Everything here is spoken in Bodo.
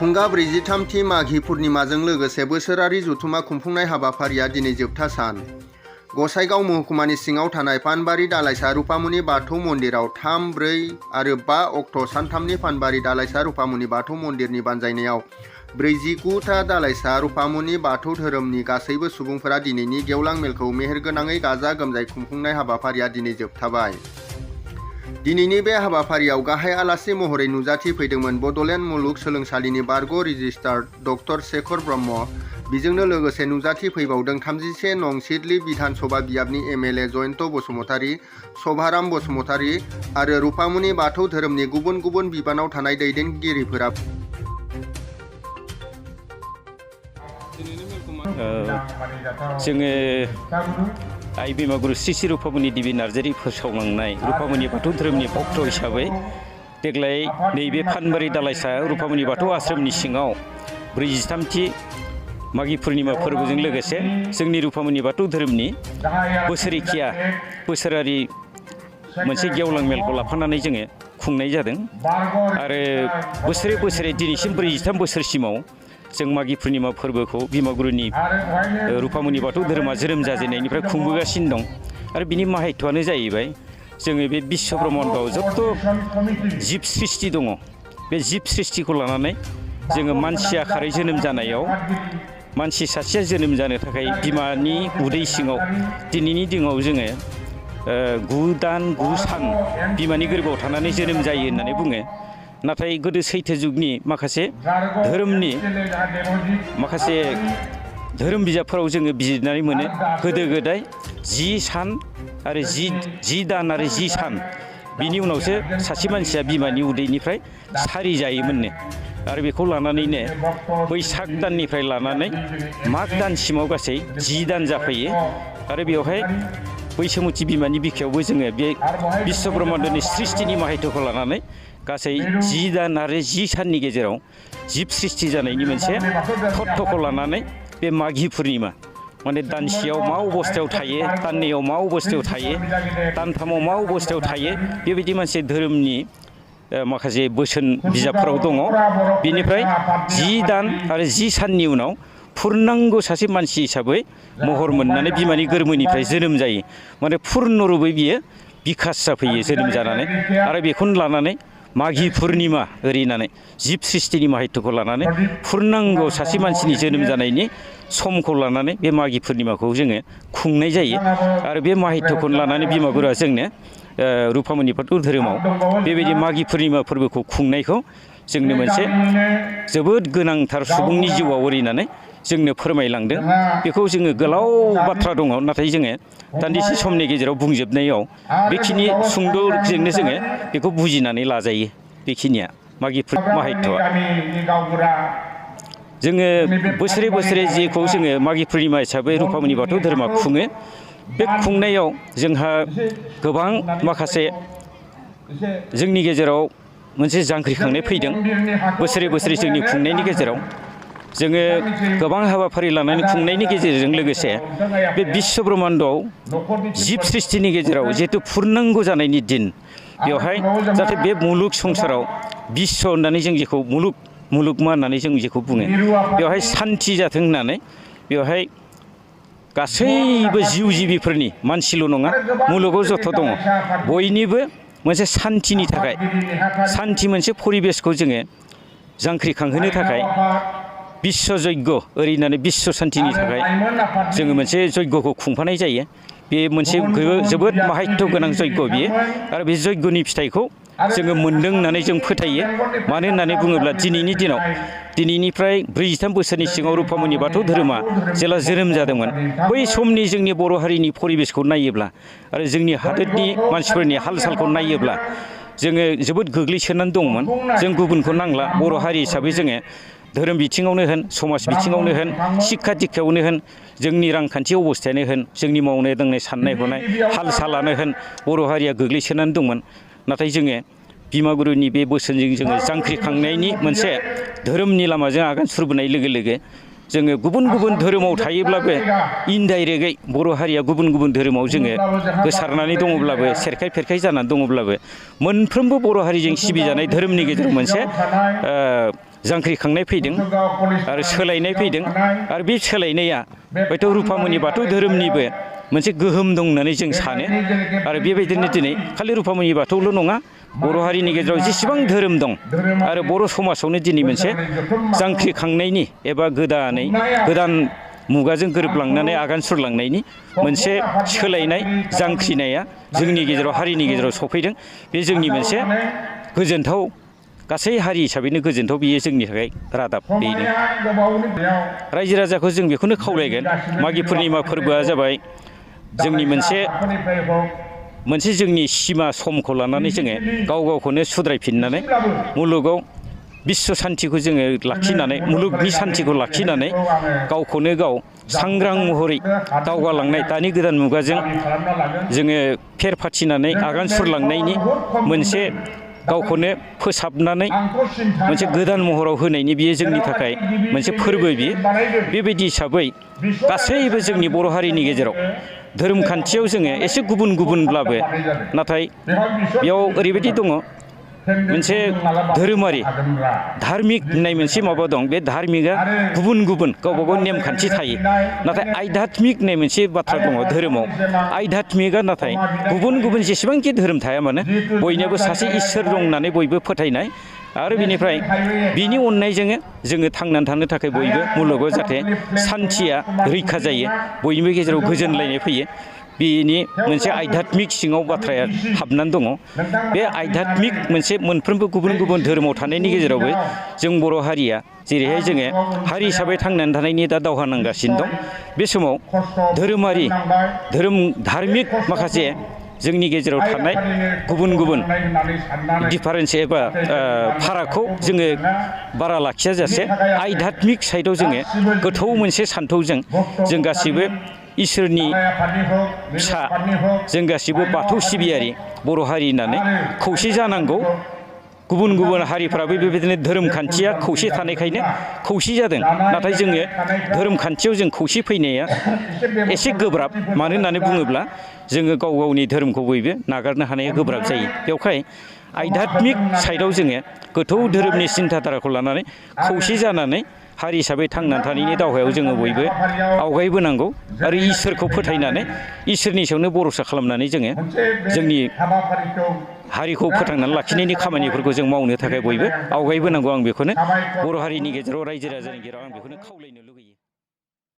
खुंगा 43थि माघी पुर्णिमाजों लोगोसे बोसोरारि जथुमा खुंफुंनाय हाबाफारिया दिनै जोबथा सान। गसाइगाव महकुमानि सिङाव थानाय पानबारि दालाइसा रुपामुनि बाथौ मन्दिराव 3, 4 आरो 5 अक्ट' सानथामनि पानबारि दालाइसा रुपामुनि बाथौ मन्दिरनि बानजायनायाव 49 दालाइसा रुपामुनि बाथौ धोरोमनि गासैबो सुबुंफोरा दिनैनि गेवलां मेलखौ मेहेरगोनाङै गाजा गोमजायै खुंफुंनाय हाबाफारिया दिनै जोबथाबाय। दिनैनि बे हाबाफारियाव गाहाय आलासि महरै नुजाथि फैदोंमोन बड'लेण्ड मुलुग सोलोंसालिनि बारग' रेजिस्ट्रार डक्टर शेखर ब्रह्म। बेजोंनो लोगोसे नुजाथि फैबावदों 31 नं सिडली बिधान सभा बियाबनि एमएलए जयन्त बसुमतारी, शभाराम बसुमतारी आरो रुपामुनि बाथौ धोरोमनि गुबुन गुबुन बिबानाव थानाय दैदेनगिरिफोरा। जोङो आइ बिमागुरु श्री श्री रुपामुनि देबि नार्जारि फोसावलांनाय रुपामुनि बाथौ धोरोमनि भक्त हिसाबै देग्लाय नैबे पानबारि दालाइसा रुपामुनि बाथौ आश्रमनि सिङाव 43थि माघी पुर्णिमा फोरबोजों लोगोसे जोंनि रुपामुनि बाथौ धोरोमनि बोसोरारि मोनसे गेवलां मेलखौ लाफानानै जोङो खुंनाय जादों आरो बोसोरे दिनैसिम 43 बोसोरसिमाव जों माघी पुर्णिमा फोरबोखौ बिमागुरुनि रुपामुनि बाथौ धोरोमा जोनोम जाजेननायनिफ्राय खुंबोगासिनो दं आरो बिनि माहायत्वआनो जाहैबाय जोङो बे बिश्व ब्रह्माण्डआव जत' जिब सृष्टि दङ बे जिब सृष्टिखौ लानानै जोङो मानसि आखारै जोनोम जानायाव मानसि सासेया जोनोम जानो थाखाय बिमानि उदै सिङाव दिनैनि दिनाव जोङो 9 दान 9 सान बिमानि गोरबोआव थानानै जोनोम जायो होननानै बुङो। नाथाय गोदो सैथो जुगनि माखासे धोरोम बिजाबफोराव जोङो बिजिरनानै मोनो गोदो गोदाय 10 सान आरो 10 दान आरो 10 सान बिनि उनावसो सासे मानसिया बिमानि उदैनिफ्राय सारि जायोमोननो आरो बेखौ लानानैनो बैसाग दाननिफ्राय लानानै माग दानसिमाव गासै 10 दान जाफैयो आरो बेवहाय बैसोमुथि बिमानि बिखायावबो जोङो बे बिश्व ब्रह्माण्डनि सृष्टिनि माहायत्वखौ लानानै गासै 10 दान आरो 10 साननि गेजेराव जिब सृष्टि जानायनि मोनसे तत्त्वखौ लानानै बे माघी पुर्णिमा माने दानसेयाव मा अबस्थायाव थायो, दाननैयाव मा अबस्थायाव थायो, दानथामाव मा अबस्थायाव थायो बेबायदि मोनसे धोरोमनि माखासे बोसोन बिजाबफोराव दङ। बेनिफ्राय 10 दान आरो 10 साननि उनाव पुर्नांग सासे मानसि हिसाबै महर मोननानै बिमानि गोरबोनिफ्राय जोनोम जायो माने पुर्ण रुपै बियो बिकास जाफैयो जोनोम जानानै आरो बेखौनो लानानै माघी पुर्णिमा ओरैनानै जिब सृष्टिनि माहायत्वखौ लानानै पुर्नांग सासे मानसिनि जोनोम जानायनि समखौ लानानै बे माघी पुर्णिमाखौ जोङो खुंनाय जायो आरो बे माहायत्वखौ लानानै बिमागुरुआ जोंनो रुपामुनि बाथौ धोरोमाव बेबायदि माघी पुर्णिमा फोरबोखौ खुंनायखौ जोंनो मोनसे जोबोद गोनांथार सुबुंनि जिउआव ओरैनानै जोंनो फोरमायलांदों। बेखौ जोङो गोलाव बाथ्रा दङ नाथाय जोङो दान्दिसे समनि गेजेराव बुंजोबनायाव बेखिनि सुंद'जोंनो जोङो बेखौ बुजिनानै लाजायो। बेखिनिया माघी माहायत्वआ जोङो बोसोरे जेखौ जोङो माघी पुर्णिमा हिसाबै रुपामुनि बाथौ धोरोमा खुङो बे खुंनायाव जोंहा गोबां माखासे जोंनि गेजेराव मोनसे जांख्रिखांनाय फैदों। बोसोरे जोंनि खुंनायनि गेजेराव जोङो गोबां हाबाफारि लानानै खुंनायनि गेजेरजों लोगोसे बे बिश्व ब्रह्माण्डआव जिब सृष्टिनि गेजेराव जिहेतु पुर्नांग जानायनि दिन बेवहाय जाहाथे बे मुलुग संसाराव बिश्व होननानै जों जेखौ मुलुगमा होननानै जों जेखौ बुङो बेवहाय सान्थि जाथों होननानै बेवहाय गासैबो जिउ जिबिफोरनि मानसिल' नङा मुलुगाव जथ' दङ बयनिबो मोनसे सान्थिनि थाखाय सान्थि मोनसे परिबेसखौ जोङो जांख्रिखांहोनो थाखाय बिश्व यज्ञ ओरैनानै बिश्व सान्थिनि थाखाय जोङो मोनसे यज्ञखौ खुंफानाय जायो। बे मोनसे जोबोद माहायत्व गोनां यज्ञ बियो आरो बे यज्ञनि फिथाइखौ जोङो मोन्दों होननानै जों फोथायो। मानो होननानै बुङोब्ला दिनैनिफ्राय 43 बोसोरनि सिगाङाव रुपामुनि बाथौ धोरोमा जेला जोनोम जादोंमोन बै समनि जोंनि बर' हारिनि परिबेसखौ नायोब्ला आरो जोंनि हादोरनि मानसिफोरनि हाल सालखौ नायोब्ला जोङो जोबोद गोग्लैसोनानै दंमोन। जों गुबुनखौ नांला बर' हारि हिसाबै जोङो धोरोम बिथिङावनो होन समाज बिथिङावनो होन शिक्षा दिक्षायावनो होन जोंनि रांखान्थि अबस्थायानो होन जोंनि मावनाय दांनाय साननाय हनाय हाल सालानो होन बर' हारिया गोग्लैसोनानै दंमोन। नाथाय जोङो बिमागुरुनि बे बोसोनजों जोङो जांख्रिखांनायनि मोनसे धोरोमनि लामाजों आगान सुरबोनाय लोगो लोगो जोङो गुबुन गुबुन धोरोमाव थायोब्लाबो इनडाइरेक्टयै बर' हारिया गुबुन गुबुन धोरोमाव जोङो गोसारनानै दङब्लाबो सेरखाय फेरखाय जानानै दङब्लाबो मोनफ्रोमबो बर' हारिजों सिबिजानाय धोरोमनि गेजेराव मोनसे जांख्रिखांनाय फैदों आरो सोलायनाय फैदों आरो बे सोलायनाया हयथ' रुफामनि बाथौ धोरोमनिबो मोनसे गोहोम दं होननानै जों सानो आरो बेबायदिनो दिनै खालि रुफामनि बाथौल' नङा बर' हारिनि गेजेराव जेसेबां धोरोम दं आरो बर' समाजावनो दिनै मोनसे जांख्रिखांनायनि एबा गोदान मुगाजों गोरोबलांनानै आगान सुरलांनायनि मोनसे सोलायनाय जांख्रिनाया जोंनि गेजेराव हारिनि गेजेराव सफैदों। बे जोंनि मोनसे गोजोनथाव गासै हारि हिसाबैनो गोजोनथाव बेयो जोंनि थाखाय रादाब बेनो। रायजो राजाखौ जों बेखौनो खावलायगोन मागि पुर्निमा फोरबोआ जाबाय जोंनि मोनसे जोंनि सिमा समखौ लानानै जोङो गाव गावखौनो सुद्रायफिननानै मुलुगाव बिश्व सान्तिखौ जोङो लाखिनानै मुलुगनि सान्तिखौ लाखिनानै गावखौनो गाव सांग्रां महरै दावगालांनाय दानि गोदान मुगाजों जोङो फेर फाथिनानै आगान सुरलांनायनि मोनसे गावखौनो फोसाबनानै मोनसे गोदान महराव होनायनि बियो जोंनि थाखाय मोनसे फोरबो बियो। बेबायदि हिसाबै गासैबो जोंनि बर' हारिनि गेजेराव धोरोम खान्थियाव जोङो एसे गुबुन गुबुनब्लाबो नाथाय बेयाव ओरैबायदि दङ मोनसे धोरोमारि धार्मिक होननाय मोनसे माबा दं। बे धार्मिकआ गुबुन गुबुन गावबा गाव नेमखान्थि थायो नाथाय आध्यात्मिक होननाय मोनसे बाथ्रा दङ धोरोमाव। आध्यात्मिकआ नाथाय गुबुन गुबुन जेसेबांखि धोरोम थाया मानो बयनियाबो सासे इसोर दं होननानै बयबो फोथायनाय आरो बिनिफ्राय बिनि अननायजोंनो जोङो थांनानै थानो थाखाय बयबो मुलुगाव जाहाथे सान्थिया रैखा जायो बयनिबो गेजेराव गोजोनलायनाय फैयो बेनि मोनसे आध्यात्मिक सिङाव बाथ्राया हाबनानै दङ। बे आध्यात्मिक मोनसे मोनफ्रोमबो गुबुन गुबुन धोरोमाव थानायनि गेजेरावबो जों बर' हारिया जेरैहाय जोङो हारि हिसाबै थांनानै थानायनि दा दावहा नांगासिनो दं बे समाव धार्मिक माखासे जोंनि गेजेराव थानाय गुबुन गुबुन डिफारेन्स एबा फारागखौ जोङो बारा लाखियाजासे आध्यात्मिक साइडआव जोङो गोथौ मोनसे सान्थौजों जों गासिबो इसोरनि फिसा जों गासिबो बाथौ सिबियारि बर' हारि होननानै खौसे जानांगौ। गुबुन गुबुन हारिफ्राबो बेबायदिनो धोरोम खान्थिया खौसे थानायखायनो खौसे जादों नाथाय जोङो धोरोम खान्थियाव जों खौसे फैनाया एसे गोब्राब मानो होननानै बुङोब्ला जोङो गाव गावनि धोरोमखौ बयबो नागारनो हानाया गोब्राब जायो। बेवहाय आध्यात्मिक साइडआव जोङो गोथौ धोरोमनि सिन्थाधाराखौ लानानै खौसे जानानै हारि हिसाबै थांनानै थानायनि दावहायाव जोङो बयबो आवगायबोनांगौ आरो इसोरखौ फोथायनानै इसोरनि सायावनो भरसा खालामनानै जोङो जोंनि हारिखौ फोथांनानै लाखिनायनि खामानिफोरखौ जों मावनो थाखाय बयबो आवगायबोनांगौ। आं बेखौनो बर' हारिनि गेजेराव रायजो राजानि गेजेराव आं बेखौनो खावलायनो लुगैयो।